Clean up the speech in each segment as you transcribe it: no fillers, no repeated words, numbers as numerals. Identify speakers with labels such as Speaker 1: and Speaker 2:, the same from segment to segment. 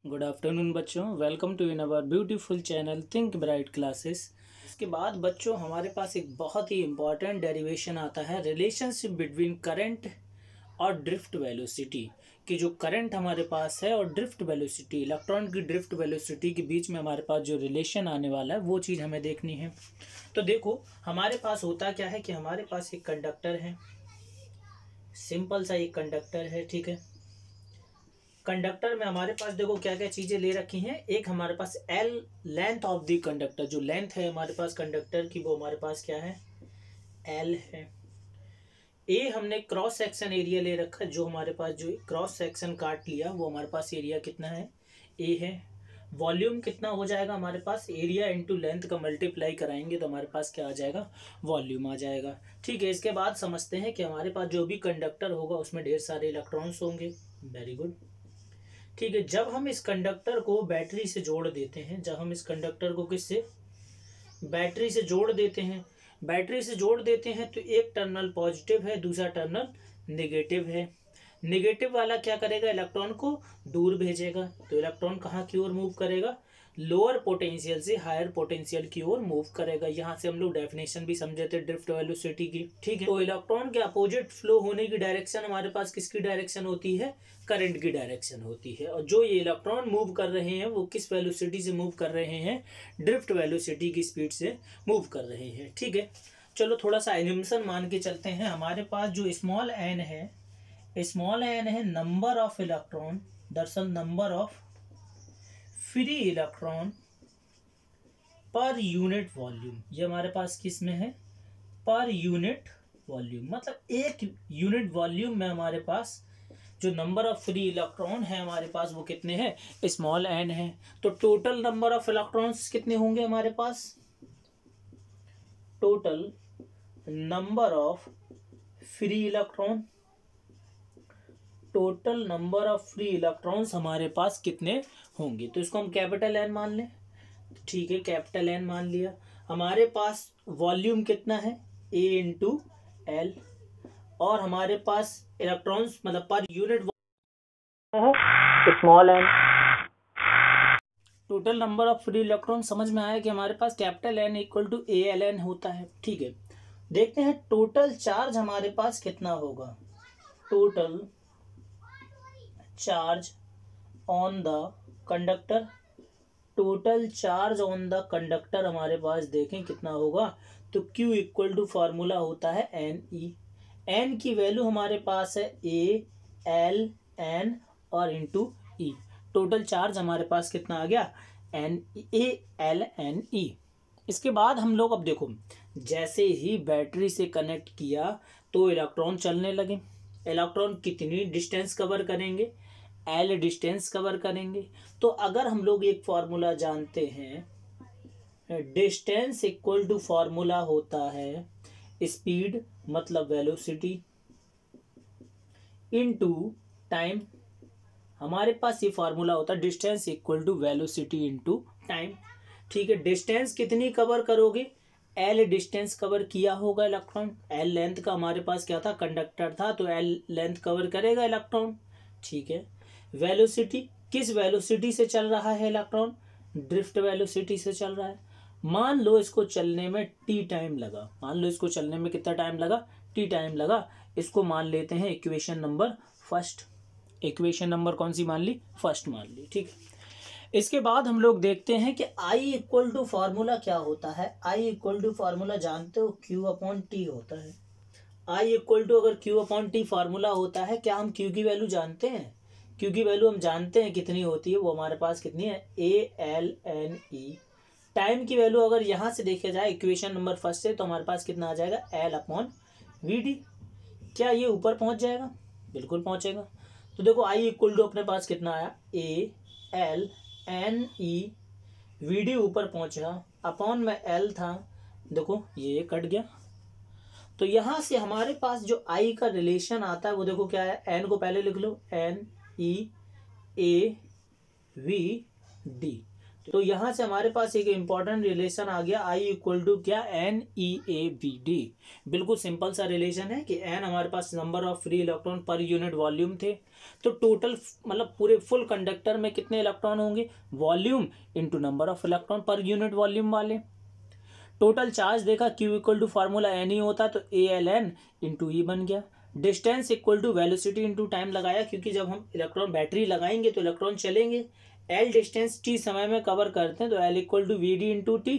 Speaker 1: Good afternoon बच्चों, welcome to in our beautiful channel Think Bright Classes. इसके बाद बच्चों हमारे पास एक बहुत ही इम्पॉर्टेंट डेरिवेशन आता है रिलेशनशिप बिटवीन करंट और ड्रिफ्ट वेलोसिटी कि जो करंट हमारे पास है और ड्रिफ्ट वेलोसिटी, इलेक्ट्रॉन की ड्रिफ्ट वेलोसिटी के बीच में हमारे पास जो रिलेशन आने वाला है वो चीज़ हमें देखनी है। तो देखो हमारे पास होता क्या है कि हमारे पास एक कंडक्टर है, सिंपल सा एक कंडक्टर है, ठीक है। कंडक्टर में हमारे पास देखो क्या क्या चीजें ले रखी हैं। एक हमारे पास L length of the conductor, जो लेंथ है हमारे पास कंडक्टर की वो हमारे पास क्या है, एल है। ए हमने क्रॉस सेक्शन एरिया ले रखा है, जो हमारे पास जो क्रॉस सेक्शन काट लिया वो हमारे पास एरिया कितना है, ए है। वॉल्यूम कितना हो जाएगा हमारे पास, एरिया इंटू लेंथ का मल्टीप्लाई कराएंगे तो हमारे पास क्या आ जाएगा, वॉल्यूम आ जाएगा, ठीक है। इसके बाद समझते हैं कि हमारे पास जो भी कंडक्टर होगा उसमें ढेर सारे इलेक्ट्रॉन्स होंगे, वेरी गुड, ठीक है। जब हम इस कंडक्टर को बैटरी से जोड़ देते हैं, जब हम इस कंडक्टर को किससे, बैटरी से जोड़ देते हैं, बैटरी से जोड़ देते हैं तो एक टर्मिनल पॉजिटिव है, दूसरा टर्मिनल नेगेटिव है। नेगेटिव वाला क्या करेगा, इलेक्ट्रॉन को दूर भेजेगा। तो इलेक्ट्रॉन कहाँ की ओर मूव करेगा, लोअर पोटेंशियल से हायर पोटेंशियल की ओर मूव करेगा। यहाँ से हम लोग डेफिनेशन भी समझे थे ड्रिफ्ट वेलोसिटी की, ठीक है। तो इलेक्ट्रॉन के अपोजिट फ्लो होने की डायरेक्शन हमारे पास किसकी डायरेक्शन होती है, करंट की डायरेक्शन होती है। और जो ये इलेक्ट्रॉन मूव कर रहे हैं वो किस वेलोसिटी से मूव कर रहे हैं, ड्रिफ्ट वेलोसिटी की स्पीड से मूव कर रहे हैं, ठीक है। चलो थोड़ा सा एज्यूम्पशन मान के चलते हैं। हमारे पास जो स्मॉल एन है, स्मॉल एन है नंबर ऑफ इलेक्ट्रॉन, दरअसल number of free electron per unit volume. ये हमारे पास किस में है, पर यूनिट वॉल्यूम, मतलब एक यूनिट वॉल्यूम में हमारे पास जो नंबर ऑफ फ्री इलेक्ट्रॉन है हमारे पास वो कितने हैं, स्मॉल एन है। तो टोटल नंबर ऑफ इलेक्ट्रॉन्स कितने होंगे हमारे पास, total number of free electron, total number of free electrons हमारे पास कितने होंगे। तो इसको हम कैपिटल एन मान लें, ठीक है, कैपिटल एन मान लिया। हमारे पास वॉल्यूम कितना है, ए इंटू एल, और हमारे पास इलेक्ट्रॉन्स मतलब per unit small N. Total number of free electron समझ में आया कि हमारे पास capital N equal to A L N होता है, ठीक है। देखते हैं टोटल चार्ज हमारे पास कितना होगा, total charge on the conductor, total charge on the conductor हमारे पास देखें कितना होगा। तो Q इक्वल टू फार्मूला होता है एन ई। एन की वैल्यू हमारे पास है ए एल एन और इंटू ई। टोटल चार्ज हमारे पास कितना आ गया, N A L N E. इसके बाद हम लोग अब देखो, जैसे ही बैटरी से कनेक्ट किया तो इलेक्ट्रॉन चलने लगे। इलेक्ट्रॉन कितनी डिस्टेंस कवर करेंगे, एल डिस्टेंस कवर करेंगे। तो अगर हम लोग एक फॉर्मूला जानते हैं, डिस्टेंस इक्वल टू फॉर्मूला होता है स्पीड मतलब वेलोसिटी इनटू टाइम। हमारे पास ये फॉर्मूला होता है distance equal to velocity into time, ठीक है। डिस्टेंस कितनी कवर करोगे, एल डिस्टेंस कवर किया होगा इलेक्ट्रॉन, एल लेंथ का हमारे पास क्या था, कंडक्टर था, तो एल लेंथ कवर करेगा इलेक्ट्रॉन, ठीक है। वेलोसिटी, किस वेलोसिटी से चल रहा है इलेक्ट्रॉन, ड्रिफ्ट वेलोसिटी से चल रहा है। मान लो इसको चलने में टी टाइम लगा, मान लो इसको चलने में कितना टाइम लगा, टी टाइम लगा। इसको मान लेते हैं equation number first. Equation number कौन सी मान ली, फर्स्ट मान ली, ठीक है। इसके बाद हम लोग देखते हैं कि आई इक्वल टू फार्मूला क्या होता है। आई इक्वल टू फार्मूला जानते हो, क्यू अपॉन टी होता है। आई इक्वल टू अगर क्यू अपॉन टी फार्मूला होता है, क्या हम क्यू की वैल्यू जानते हैं, क्यू की वैल्यू हम जानते हैं कितनी होती है, वो हमारे पास कितनी है, A L N E. Time की वैल्यू अगर यहाँ से देखा जाए इक्वेशन नंबर फर्स्ट से, तो हमारे पास कितना आ जाएगा, एल अपॉन वी डी। क्या ये ऊपर पहुँच जाएगा, बिल्कुल पहुँचेगा। तो देखो आई इक्वल टू अपने पास कितना आया, A L N E, V D ऊपर पहुँचा, अपॉन में एल था, देखो ये कट गया। तो यहाँ से हमारे पास जो आई का रिलेशन आता है वो देखो क्या है, एन को पहले लिख लो, N E A V D. तो यहाँ से हमारे पास एक इम्पॉर्टेंट रिलेशन आ गया, I इक्वल टू क्या, NeAVD। बिल्कुल सिंपल सा रिलेशन है कि N हमारे पास number of free electron per unit volume थे, तो टोटल मतलब पूरे फुल कंडक्टर में कितने इलेक्ट्रॉन होंगे, volume into number of electron per unit volume वाले। टोटल चार्ज देखा, Q equal to formula Ne होता तो AlN इंटू E बन गया। Distance equal to velocity into time लगाया, क्योंकि जब हम इलेक्ट्रॉन बैटरी लगाएंगे तो इलेक्ट्रॉन चलेंगे। L डिस्टेंस T समय में कवर करते हैं तो L equal to VD into T.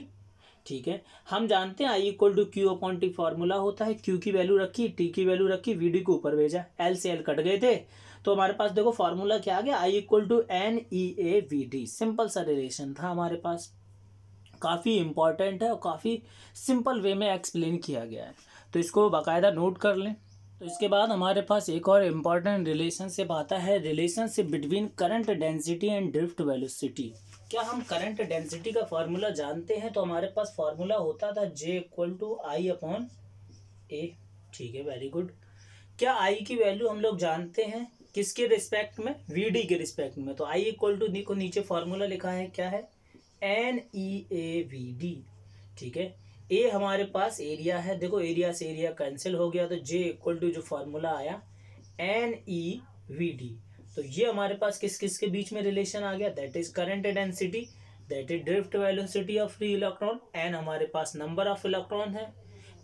Speaker 1: ठीक है, हम जानते हैं I equal to Q upon T formula होता है। Q की वैल्यू रखी, T की वैल्यू रखी, VD को ऊपर भेजा, L से L कट गए थे, तो हमारे पास देखो फॉर्मूला क्या आ गया, I equal to NeAVD। Simple सा रिलेशन था हमारे पास, काफ़ी इंपॉर्टेंट है और काफ़ी सिंपल वे में एक्सप्लेन किया गया है, तो इसको बाकायदा नोट कर लें। तो इसके बाद हमारे पास एक और इम्पॉर्टेंट रिलेशनशिप आता है, relationship between current density and drift velocity. क्या हम करंट डेंसिटी का फार्मूला जानते हैं? तो हमारे पास फार्मूला होता था J equal to I upon A। ठीक है, वेरी गुड। क्या I की वैल्यू हम लोग जानते हैं किसके रिस्पेक्ट में, VD के रिस्पेक्ट में। तो I इक्वल टू को नीचे फार्मूला लिखा है, क्या है, NeAVD। ठीक है, ए हमारे पास एरिया है, देखो एरिया से एरिया कैंसिल हो गया, तो J इक्वल टू जो फार्मूला आया NeVD। तो ये हमारे पास किस किस के बीच में रिलेशन आ गया, that is current density, that is drift velocity of free electron. N हमारे पास नंबर ऑफ इलेक्ट्रॉन है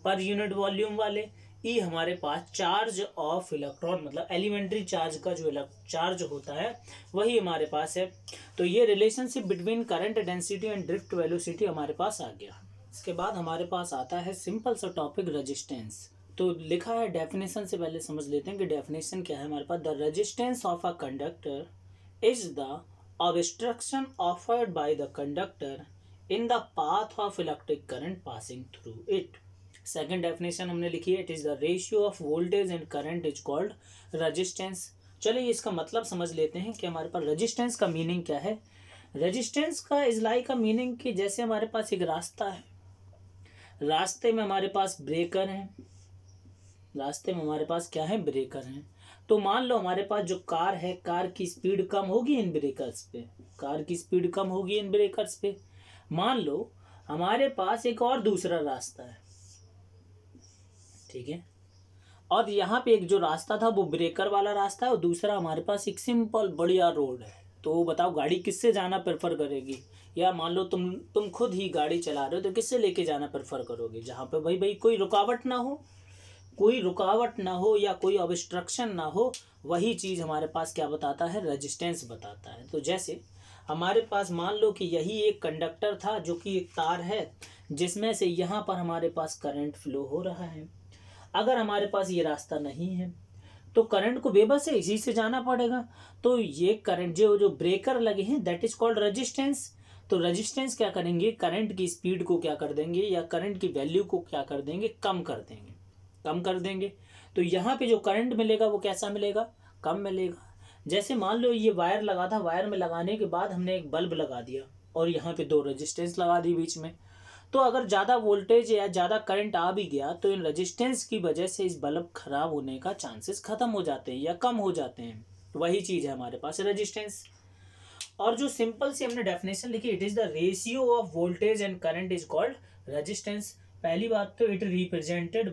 Speaker 1: पर यूनिट वॉल्यूम वाले। E हमारे पास चार्ज ऑफ इलेक्ट्रॉन, मतलब एलिमेंट्री चार्ज का जो चार्ज होता है वही हमारे पास है। तो ये relationship between current density and drift velocity हमारे पास आ गया। इसके बाद हमारे पास आता है सिंपल सा टॉपिक, रेजिस्टेंस। तो लिखा है, डेफिनेशन से पहले समझ लेते हैं कि डेफिनेशन क्या है हमारे पास। The resistance of a conductor is the obstruction offered by the conductor in the path of electric current passing through it. Second definition हमने लिखी है, it is the ratio of voltage and current is called resistance. चलिए इसका मतलब समझ लेते हैं कि हमारे पास रेजिस्टेंस का मीनिंग क्या है। रेजिस्टेंस का इज लाइक का मीनिंग कि जैसे हमारे पास एक रास्ता है, रास्ते में हमारे पास ब्रेकर हैं, रास्ते में हमारे पास क्या है, ब्रेकर हैं। तो मान लो हमारे पास जो कार है, कार की स्पीड कम होगी इन ब्रेकर्स पे, कार की स्पीड कम होगी इन ब्रेकर्स पे। मान लो हमारे पास एक और दूसरा रास्ता है, ठीक है, और यहाँ पे एक जो रास्ता था वो ब्रेकर वाला रास्ता है और दूसरा हमारे पास एक सिंपल बढ़िया रोड है। तो बताओ गाड़ी किससे जाना प्रेफर करेगी, या मान लो तुम खुद ही गाड़ी चला रहे हो तो किससे लेके जाना प्रेफर करोगे, जहाँ पे भाई कोई रुकावट ना हो, कोई रुकावट ना हो या कोई ऑब्स्ट्रक्शन ना हो। वही चीज़ हमारे पास क्या बताता है, रेजिस्टेंस बताता है। तो जैसे हमारे पास मान लो कि यही एक कंडक्टर था जो कि एक तार है जिसमें से यहाँ पर हमारे पास करंट फ्लो हो रहा है। अगर हमारे पास ये रास्ता नहीं है तो करंट को बेबस है इसी से जाना पड़ेगा। तो ये करंट जो ब्रेकर लगे हैं दैट इज कॉल्ड रेजिस्टेंस। तो रेजिस्टेंस क्या करेंगे, करंट की स्पीड को क्या कर देंगे या करंट की वैल्यू को क्या कर देंगे, कम कर देंगे, कम कर देंगे। तो यहाँ पे जो करंट मिलेगा वो कैसा मिलेगा, कम मिलेगा। जैसे मान लो ये वायर लगा था, वायर में लगाने के बाद हमने एक बल्ब लगा दिया और यहाँ पे दो रेजिस्टेंस लगा दी बीच में। तो अगर ज़्यादा वोल्टेज या ज़्यादा करंट आ भी गया तो इन रेजिस्टेंस की वजह से इस बल्ब खराब होने का चांसेस खत्म हो जाते हैं या कम हो जाते हैं। वही चीज़ है हमारे पास रेजिस्टेंस। और जो सिंपल सी हमने डेफिनेशन लिखी, it is the ratio of voltage and current is called resistance. पहली बात तो it represented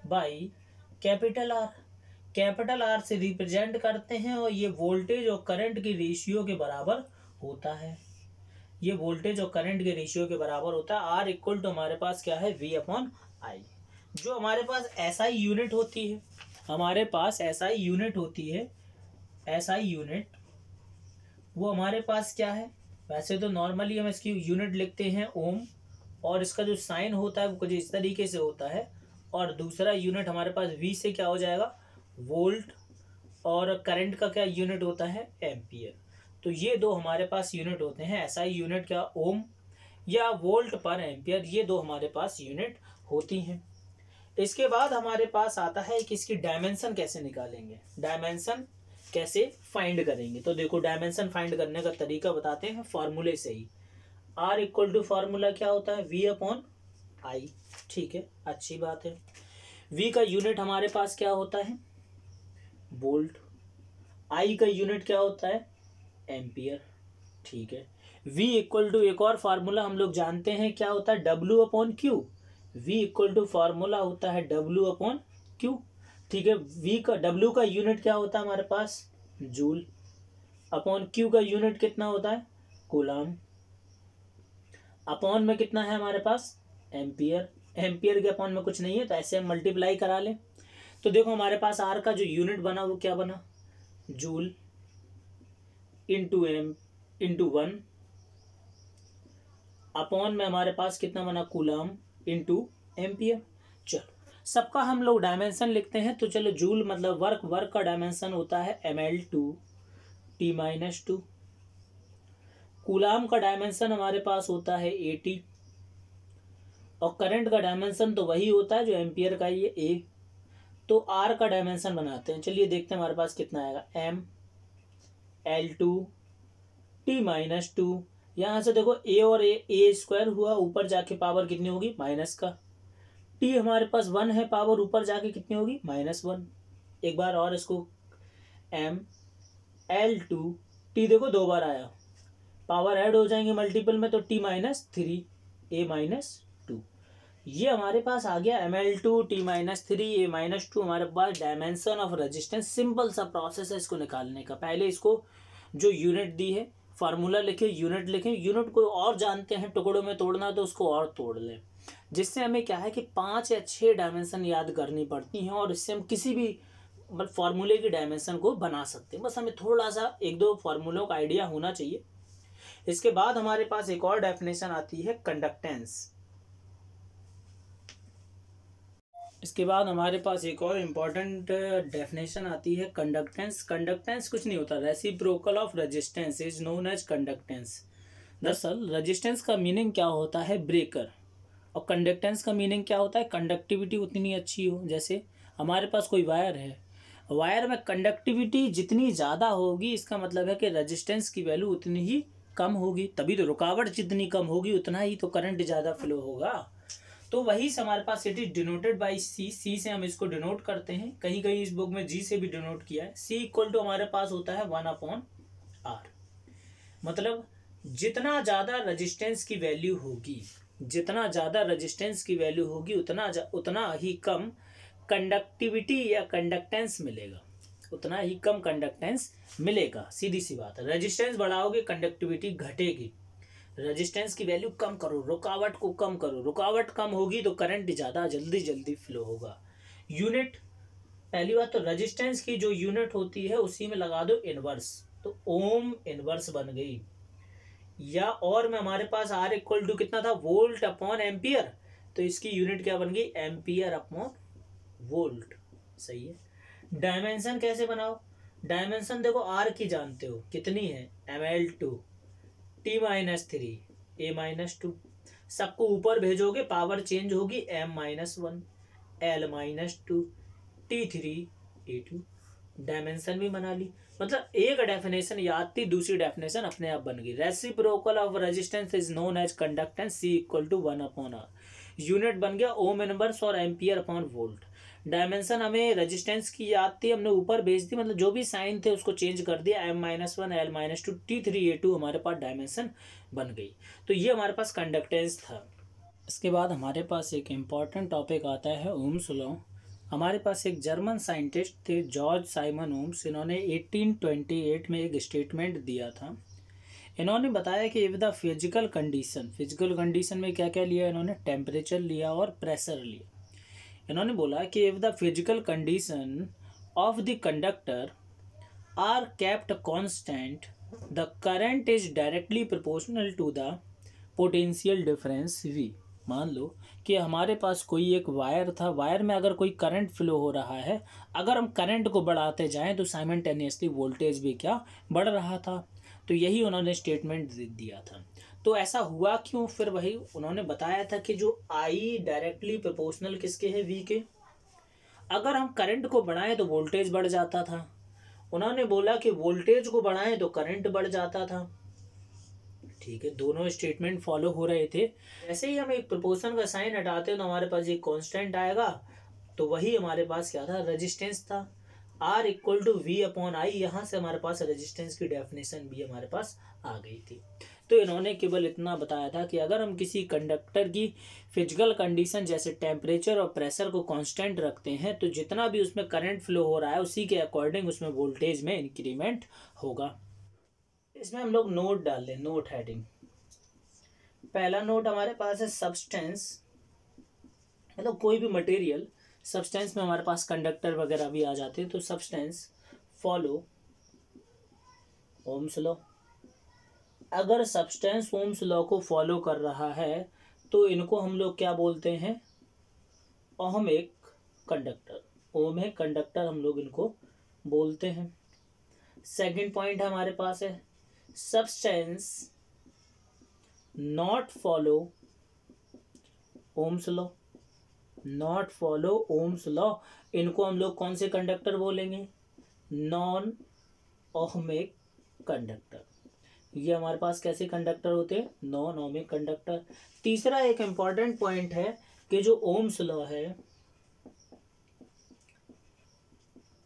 Speaker 1: by capital R. Capital R से रिप्रेजेंट करते हैं और ये वोल्टेज और करंट की रेशियो के बराबर होता है। ये वोल्टेज और करंट के रेशियो के बराबर होता है। आर इक्वल टू हमारे पास क्या है, V अपॉन आई। जो हमारे पास SI यूनिट होती है, हमारे पास SI यूनिट होती है, SI यूनिट वो हमारे पास क्या है, वैसे तो नॉर्मली हम इसकी यूनिट लिखते हैं ओम, और इसका जो साइन होता है वो कुछ इस तरीके से होता है। और दूसरा यूनिट हमारे पास V से क्या हो जाएगा, वोल्ट, और करंट का क्या यूनिट होता है, एम्पियर। तो ये दो हमारे पास यूनिट होते हैं, SI यूनिट क्या ओम या वोल्ट पर एम्पियर, ये दो हमारे पास यूनिट होती हैं। इसके बाद हमारे पास आता है कि इसकी डायमेंशन कैसे निकालेंगे, डायमेंशन कैसे फाइंड करेंगे। तो देखो डायमेंशन फाइंड करने का तरीका बताते हैं फॉर्मूले से ही। R इक्वल टू फार्मूला क्या होता है, V अपॉन आई। ठीक है, अच्छी बात है। V का यूनिट हमारे पास क्या होता है, वोल्ट, आई का यूनिट क्या होता है, एम्पियर। ठीक है, V इक्वल टू एक और फार्मूला हम लोग जानते हैं क्या होता है, W upon Q. V equal to formula होता है W अपॉन क्यू। ठीक है, V का W का यूनिट क्या होता है हमारे पास, जूल, अपॉन क्यू का यूनिट कितना होता है, कूलाम, अपॉन में कितना है हमारे पास, एम्पियर। एम्पियर के अपॉन में कुछ नहीं है तो ऐसे हम मल्टीप्लाई करा लें। तो देखो हमारे पास आर का जो यूनिट बना वो क्या बना, joule into M into 1, upon में हमारे पास कितना बना, कूलाम इंटू एम्पियर। चलो सबका हम लोग डायमेंशन लिखते हैं। तो चलो जूल मतलब वर्क का डायमेंशन होता है ml2 T-2। कूलाम का डायमेंशन हमारे पास होता है 80, और करंट का डायमेंशन तो वही होता है जो एम्पियर का, ये ए। तो आर का डायमेंशन बनाते हैं, चलिए देखते हैं हमारे पास कितना आएगा, ml2 T-2। यहाँ से देखो ए और ए स्क्वायर हुआ, ऊपर जाके पावर कितनी होगी, माइनस का। टी हमारे पास 1 है, पावर ऊपर जाके कितनी होगी, -1। एक बार और इसको, ml2 टी देखो 2 बार आया, पावर ऐड हो जाएंगे मल्टीपल में, तो T-3 A-2। ये हमारे पास आ गया ml2 T-3 A-2 हमारे पास डायमेंशन ऑफ रेजिस्टेंस। सिंपल सा प्रोसेस है इसको निकालने का। पहले इसको जो यूनिट दी है फार्मूला लिखे, यूनिट लिखें, यूनिट को और जानते हैं टुकड़ों में तोड़ना तो उसको और तोड़ लें, जिससे हमें क्या है कि 5 या 6 डायमेंशन याद करनी पड़ती हैं, और इससे हम किसी भी मतलब फार्मूले की डायमेंशन को बना सकते हैं। बस हमें थोड़ा सा 1-2 फार्मूलों का आइडिया होना चाहिए। इसके बाद हमारे पास एक और डेफिनेशन आती है, कंडक्टेंस। इसके बाद हमारे पास एक और इम्पॉर्टेंट डेफिनेशन आती है, कंडक्टेंस। कंडक्टेंस कुछ नहीं होता, reciprocal of resistance is known as conductance. दरअसल रेजिस्टेंस का मीनिंग क्या होता है, ब्रेकर, और कंडक्टेंस का मीनिंग क्या होता है, कंडक्टिविटी उतनी अच्छी हो। जैसे हमारे पास कोई वायर है, वायर में कंडक्टिविटी जितनी ज़्यादा होगी इसका मतलब है कि रेजिस्टेंस की वैल्यू उतनी ही कम होगी, तभी तो रुकावट जितनी कम होगी उतना ही तो करंट ज़्यादा फ्लो होगा। तो वही से हमारे पास इट इज डिनोटेड बाई सी। सी से हम इसको डिनोट करते हैं, कहीं कहीं इस बुक में जी से भी डिनोट किया है। सी इक्वल टू हमारे पास होता है 1/R। मतलब जितना ज़्यादा रेजिस्टेंस की वैल्यू होगी, जितना ज़्यादा रेजिस्टेंस की वैल्यू होगी उतना ही कम कंडक्टिविटी या कंडक्टेंस मिलेगा, उतना ही कम कंडक्टेंस मिलेगा। सीधी सी बात है, रेजिस्टेंस बढ़ाओगे कंडक्टिविटी घटेगी, रेजिस्टेंस की वैल्यू कम करो, रुकावट को कम करो, रुकावट कम होगी तो करंट ज़्यादा जल्दी फ्लो होगा। यूनिट, पहली बात तो रेजिस्टेंस की जो यूनिट होती है उसी में लगा दो इनवर्स, तो ओम इनवर्स बन गई। या और में हमारे पास आर इक्वल टू कितना था, वोल्ट अपॉन एम्पियर, तो इसकी यूनिट क्या बन गई, एम्पियर अपॉन वोल्ट। सही है। डायमेंशन कैसे बनाओ, डायमेंशन देखो आर की जानते हो कितनी है, ml2 T-3 A-2। सबको ऊपर भेजोगे पावर चेंज होगी, m-1 L-2 T3 A2। Dimension भी बना ली, मतलब एक डेफिनेशन याद थी, दूसरी डेफिनेशन अपने आप बन गई। Reciprocal of resistance is known as conductance, C equal to 1/R। Unit बन गया ओम इनवर्स और एम्पियर अपॉन वोल्ट। डायमेंशन हमें रेजिस्टेंस की याद थी, हमने ऊपर भेज दी, मतलब जो भी साइन थे उसको चेंज कर दिया, m-1 L-2 T3 A2 हमारे पास डायमेंशन बन गई। तो ये हमारे पास कंडक्टेंस था। इसके बाद हमारे पास एक इम्पॉर्टेंट टॉपिक आता है ओम्स लॉ। हमारे पास एक जर्मन साइंटिस्ट थे, जॉर्ज साइमन ओम्स। इन्होंने 1828 में एक स्टेटमेंट दिया था। इन्होंने बताया कि इफ द फिजिकल कंडीशन में क्या क्या लिया इन्होंने, टेम्परेचर लिया और प्रेशर लिया। इन्होंने बोला कि if the physical condition of the conductor are kept constant, the current is directly proportional to the potential difference V। मान लो कि हमारे पास कोई एक वायर था, वायर में अगर कोई करंट फ्लो हो रहा है, अगर हम करंट को बढ़ाते जाएं तो साइमल्टेनियसली वोल्टेज भी क्या बढ़ रहा था। तो यही उन्होंने स्टेटमेंट दिया था। तो ऐसा हुआ क्यों, फिर वही उन्होंने बताया था कि जो I डायरेक्टली प्रोपोर्शनल किसके है, V के। अगर हम करंट को बढ़ाएं तो वोल्टेज बढ़ जाता था। उन्होंने बोला कि वोल्टेज को बढ़ाएं तो करंट बढ़ जाता था। ठीक है, दोनों स्टेटमेंट फॉलो हो रहे थे। ऐसे ही हम एक प्रोपोर्शन का साइन हटाते तो हमारे पास एक कांस्टेंट आएगा, तो वही हमारे पास क्या था, रेजिस्टेंस था। R equal to V upon I, यहाँ से हमारे पास रेजिस्टेंस की डेफिनेशन भी हमारे पास आ गई थी। तो इन्होंने केवल इतना बताया था कि अगर हम किसी कंडक्टर की फिजिकल कंडीशन जैसे टेम्परेचर और प्रेशर को कांस्टेंट रखते हैं तो जितना भी उसमें करंट फ्लो हो रहा है उसी के अकॉर्डिंग उसमें वोल्टेज में इंक्रीमेंट होगा। इसमें हम लोग नोट डाल दें, नोट हेडिंग। पहला नोट हमारे पास है सब्सटेंस, मतलब कोई भी मटेरियल, सब्सटेंस में हमारे पास कंडक्टर वगैरह भी आ जाते हैं। तो सब्सटेंस फॉलो ओम्स लॉ। अगर सब्सटेंस ओम्स लॉ को फॉलो कर रहा है तो इनको हम लोग क्या बोलते हैं, ओहमिक कंडक्टर। ओहमिक कंडक्टर हम लोग इनको बोलते हैं। सेकंड पॉइंट हमारे पास है substance not follow Ohm's law. Not follow Ohm's law, इनको हम लोग कौन से कंडक्टर बोलेंगे, नॉन ओहमिक कंडक्टर। ये हमारे पास कैसे कंडक्टर होते हैं, नॉन ओहमिक कंडक्टर। तीसरा एक इंपॉर्टेंट पॉइंट है कि जो ओम्स लॉ है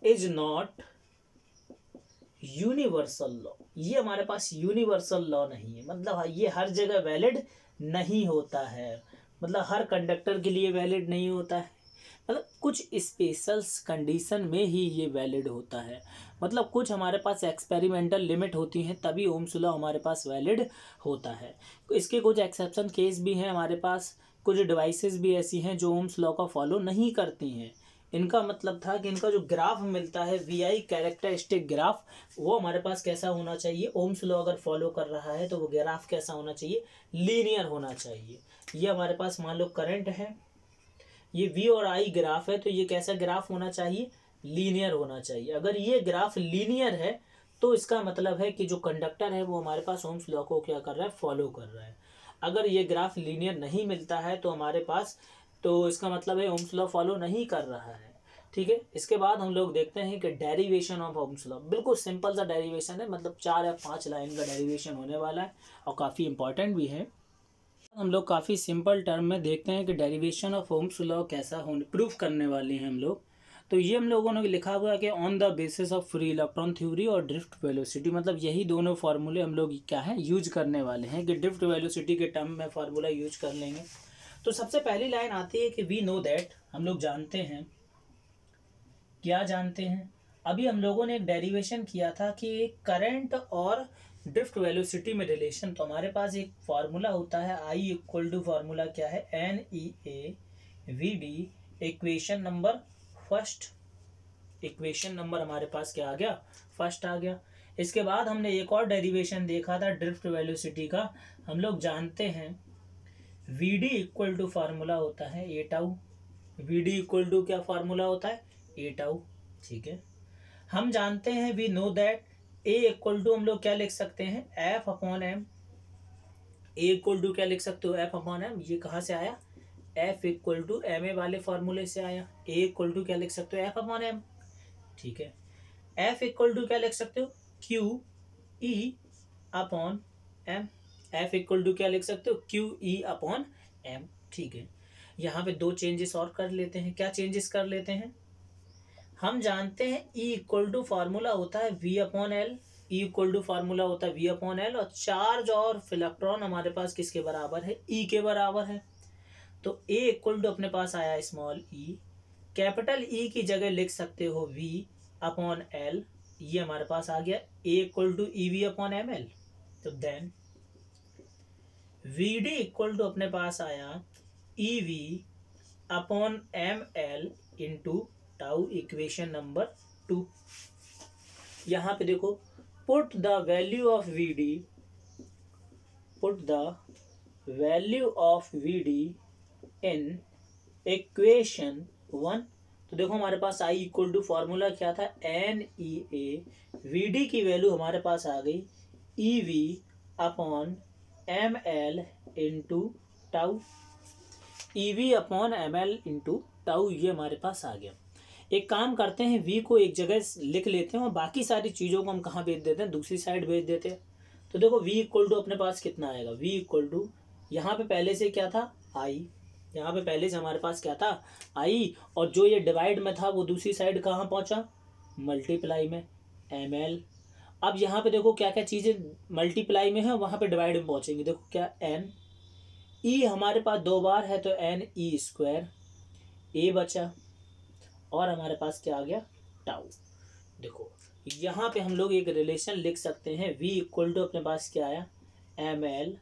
Speaker 1: इज नॉट यूनिवर्सल लॉ। ये हमारे पास यूनिवर्सल लॉ नहीं है, मतलब ये हर जगह वैलिड नहीं होता है, मतलब हर कंडक्टर के लिए वैलिड नहीं होता है, मतलब कुछ स्पेशल कंडीशन में ही ये वैलिड होता है। मतलब कुछ हमारे पास एक्सपेरिमेंटल लिमिट होती हैं तभी ओम्स लॉ हमारे पास वैलिड होता है। इसके कुछ एक्सेप्शन केस भी हैं हमारे पास, कुछ डिवाइसेस भी ऐसी हैं जो ओम्स लॉ का फॉलो नहीं करती हैं। इनका मतलब था कि इनका जो ग्राफ मिलता है VI कैरेक्टरिस्टिक ग्राफ, वो हमारे पास कैसा होना चाहिए, ओम्स लॉ अगर फॉलो कर रहा है तो वो ग्राफ कैसा होना चाहिए, लीनियर होना चाहिए। ये हमारे पास मान लो करंट है, ये V और I ग्राफ है, तो ये कैसा ग्राफ होना चाहिए, लीनियर होना चाहिए। अगर ये ग्राफ लीनियर है तो इसका मतलब है कि जो कंडक्टर है वो हमारे पास ओम्स लॉ को क्या कर रहा है, फॉलो कर रहा है। अगर ये ग्राफ लीनियर नहीं मिलता है तो हमारे पास, तो इसका मतलब है ओम्स लॉ फॉलो नहीं कर रहा है। ठीक है, इसके बाद हम लोग देखते हैं कि डेरिवेशन ऑफ ओम्स लॉ। बिल्कुल सिंपल सा डेरिवेशन है, मतलब 4 या 5 लाइन का डेरिवेशन होने वाला है और काफ़ी इंपॉर्टेंट भी है। हम लोग काफ़ी सिंपल टर्म में देखते हैं कि डेरिवेशन ऑफ ओम्स लॉ कैसा होने प्रूफ करने वाले हैं हम लोग। तो ये हम लोगों ने लिखा हुआ है कि on the basis of free electron theory और ड्रिफ्ट वेलोसिटी, मतलब यही दोनों फार्मूले हम लोग क्या है यूज करने वाले हैं, कि ड्रिफ्ट वेलोसिटी के टर्म में फार्मूला यूज कर लेंगे। तो सबसे पहली लाइन आती है कि वी नो दैट, हम लोग जानते हैं, क्या जानते हैं, अभी हम लोगों ने एक डेरिवेशन किया था कि करंट और ड्रिफ्ट वेलोसिटी में रिलेशन। तो हमारे पास एक फार्मूला होता है I इक्वल टू फार्मूला क्या है, NEAVD। Equation number first, equation number हमारे पास क्या आ गया, फर्स्ट आ गया। इसके बाद हमने एक और डेरिवेशन देखा था ड्रिफ्ट वेलोसिटी का। हम लोग जानते हैं VD इक्वल टू फार्मूला होता है a tau. VD equal to क्या फार्मूला होता है, ए टाउ। ठीक है, हम जानते हैं we know that a equal to हम लोग क्या लिख सकते हैं, F upon M. A equal to क्या लिख सकते हो, एफ अपॉन एम। ये कहाँ से आया, F equal to M A वाले फॉर्मूले से आया। ए इक्वल टू क्या लिख सकते हो, एफ अपॉन एम। ठीक है, एफ इक्वल टू क्या लिख सकते हो, Q E upon M. F equal to क्या लिख सकते हो, क्यू ई अपॉन एम। ठीक है, यहाँ पे 2 चेंजेस और कर लेते हैं। क्या चेंजेस कर लेते हैं, हम जानते हैं E इक्वल टू फार्मूला होता है V upon L. E equal to formula होता है V अपॉन एल, और चार्ज और इलेक्ट्रॉन हमारे पास किसके बराबर है, E के बराबर है। तो A इक्वल टू अपने पास आया स्मॉल e, कैपिटल E की जगह लिख सकते हो V अपॉन एल। ये हमारे पास आ गया A equal to EV upon M L. तो देन VD इक्वल टू अपने पास आया EV upon M L into tau, equation number 2। यहाँ पे देखो, put the value of VD, put the value of VD in equation 1। तो देखो हमारे पास I इक्वल टू फार्मूला क्या था, NEA। VD की वैल्यू हमारे पास आ गई EV upon ML into tau. EV upon ML into tau, ये हमारे पास आ गया। एक काम करते हैं, V को एक जगह लिख लेते हैं और बाकी सारी चीज़ों को हम कहाँ भेज देते हैं, दूसरी साइड भेज देते हैं। तो देखो V इक्वल टू अपने पास कितना आएगा, V इक्वल टू यहाँ पे पहले से क्या था I, यहाँ पे पहले से हमारे पास क्या था I, और जो ये डिवाइड में था वो दूसरी साइड कहाँ पहुँचा, मल्टीप्लाई में ml। अब यहाँ पे देखो क्या क्या चीज़ें मल्टीप्लाई में है, वहाँ पे डिवाइड में पहुँचेंगे। देखो क्या n, e हमारे पास 2 बार है तो n e स्क्वायर, a बचा, और हमारे पास क्या आ गया, टाउ। देखो यहाँ पे हम लोग एक रिलेशन लिख सकते हैं, v इक्वल टू अपने पास क्या आया, ml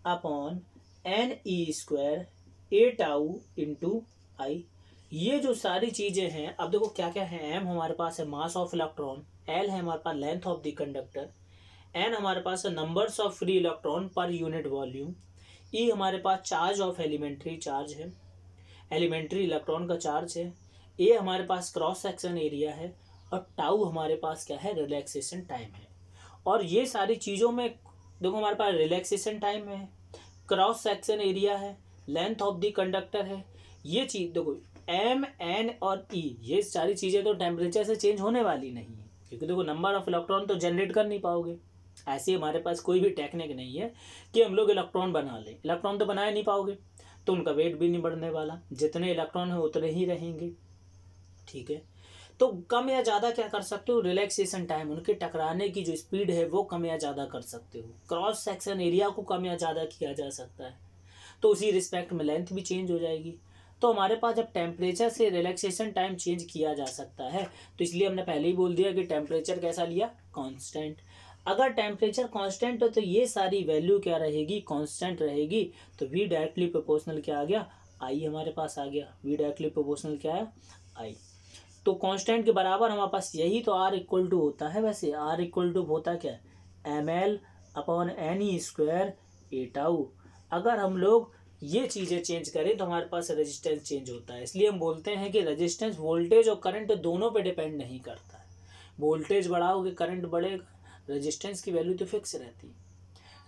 Speaker 1: upon n e square a tau into I. ये जो सारी चीज़ें हैं, अब देखो क्या क्या है, m हमारे पास है मास ऑफ इलेक्ट्रॉन, l है हमारे पास length of the conductor, n हमारे पास है numbers of free electron per unit volume, e हमारे पास चार्ज ऑफ एलिमेंट्री चार्ज है, एलिमेंट्री इलेक्ट्रॉन का चार्ज है, ए हमारे पास क्रॉस सेक्शन एरिया है, और टाउ हमारे पास क्या है, रिलैक्सेशन टाइम है। और ये सारी चीज़ों में देखो हमारे पास रिलैक्सेशन टाइम है, क्रॉस सेक्शन एरिया है, लेंथ ऑफ द कंडक्टर है, ये चीज़ देखो एम एन और ई, ये सारी चीज़ें तो टेम्परेचर से चेंज होने वाली नहीं है, क्योंकि देखो नंबर ऑफ इलेक्ट्रॉन तो जनरेट कर नहीं पाओगे। ऐसे हमारे पास कोई भी टेक्निक नहीं है कि हम लोग इलेक्ट्रॉन बना लें, इलेक्ट्रॉन तो बनाए नहीं पाओगे, तो उनका वेट भी नहीं बढ़ने वाला, जितने इलेक्ट्रॉन है उतने ही रहेंगे। ठीक है, तो कम या ज़्यादा क्या कर सकते हो, रिलैक्सेशन टाइम, उनके टकराने की जो स्पीड है वो कम या ज़्यादा कर सकते हो, क्रॉस सेक्शन एरिया को कम या ज़्यादा किया जा सकता है, तो उसी रिस्पेक्ट में लेंथ भी चेंज हो जाएगी। तो हमारे पास जब टेम्परेचर से रिलैक्सेशन टाइम चेंज किया जा सकता है, तो इसलिए हमने पहले ही बोल दिया कि टेम्परेचर कैसा लिया, कांस्टेंट। अगर टेम्परेचर कांस्टेंट हो तो ये सारी वैल्यू क्या रहेगी, कांस्टेंट रहेगी, तो v डायरेक्टली प्रोपोर्शनल क्या आ गया, i हमारे पास आ गया, v डायरेक्टली प्रोपोर्शनल क्या है, i। तो कांस्टेंट के बराबर हमारे पास यही तो r इक्वल टू होता है, वैसे r इक्वल टू होता क्या है, ml upon N E square A tau. अगर हम लोग ये चीज़ें चेंज करें तो हमारे पास रेजिस्टेंस चेंज होता है, इसलिए हम बोलते हैं कि रेजिस्टेंस वोल्टेज और करंट दोनों पे डिपेंड नहीं करता है। वोल्टेज बढ़ाओगे करंट बढ़ेगा, रेजिस्टेंस की वैल्यू तो फिक्स रहती है।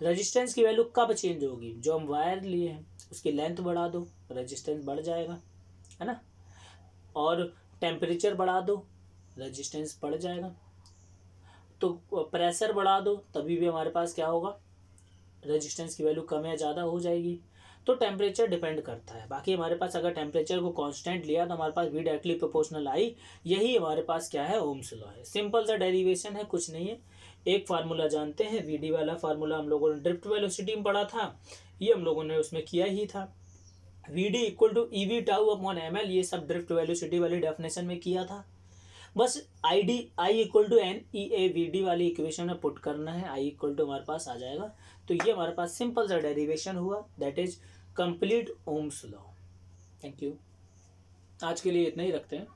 Speaker 1: रेजिस्टेंस की वैल्यू कब चेंज होगी, जो हम वायर लिए हैं उसकी लेंथ बढ़ा दो, रेजिस्टेंस बढ़ जाएगा, है ना, और टेम्परेचर बढ़ा दो, रेजिस्टेंस बढ़ जाएगा, तो प्रेशर बढ़ा दो तभी भी हमारे पास क्या होगा, रेजिस्टेंस की वैल्यू कम या ज़्यादा हो जाएगी। तो टेम्परेचर डिपेंड करता है। बाकी हमारे पास अगर टेम्परेचर को कांस्टेंट लिया तो हमारे पास v डायरेक्टली प्रोपोर्शनल आई, यही हमारे पास क्या है, ओम्स लॉ है। सिंपल सा डेरिवेशन है, कुछ नहीं है। एक फार्मूला जानते हैं, vd वाला फार्मूला हम लोगों ने ड्रिफ्ट वेलोसिटी में पढ़ा था, ये हम लोगों ने उसमें किया ही था। vd equal to E V tau upon M L, ये सब ड्रिफ्ट वेलोसिटी वाली डेफिनेशन में किया था। बस I equal to N E A V D वाली इक्वेशन में पुट करना है, आई इक्वल टू हमारे पास आ जाएगा। तो ये हमारे पास सिंपल सा डेरिवेशन हुआ, that is complete Ohm's law. Thank you, आज के लिए इतना ही रखते हैं।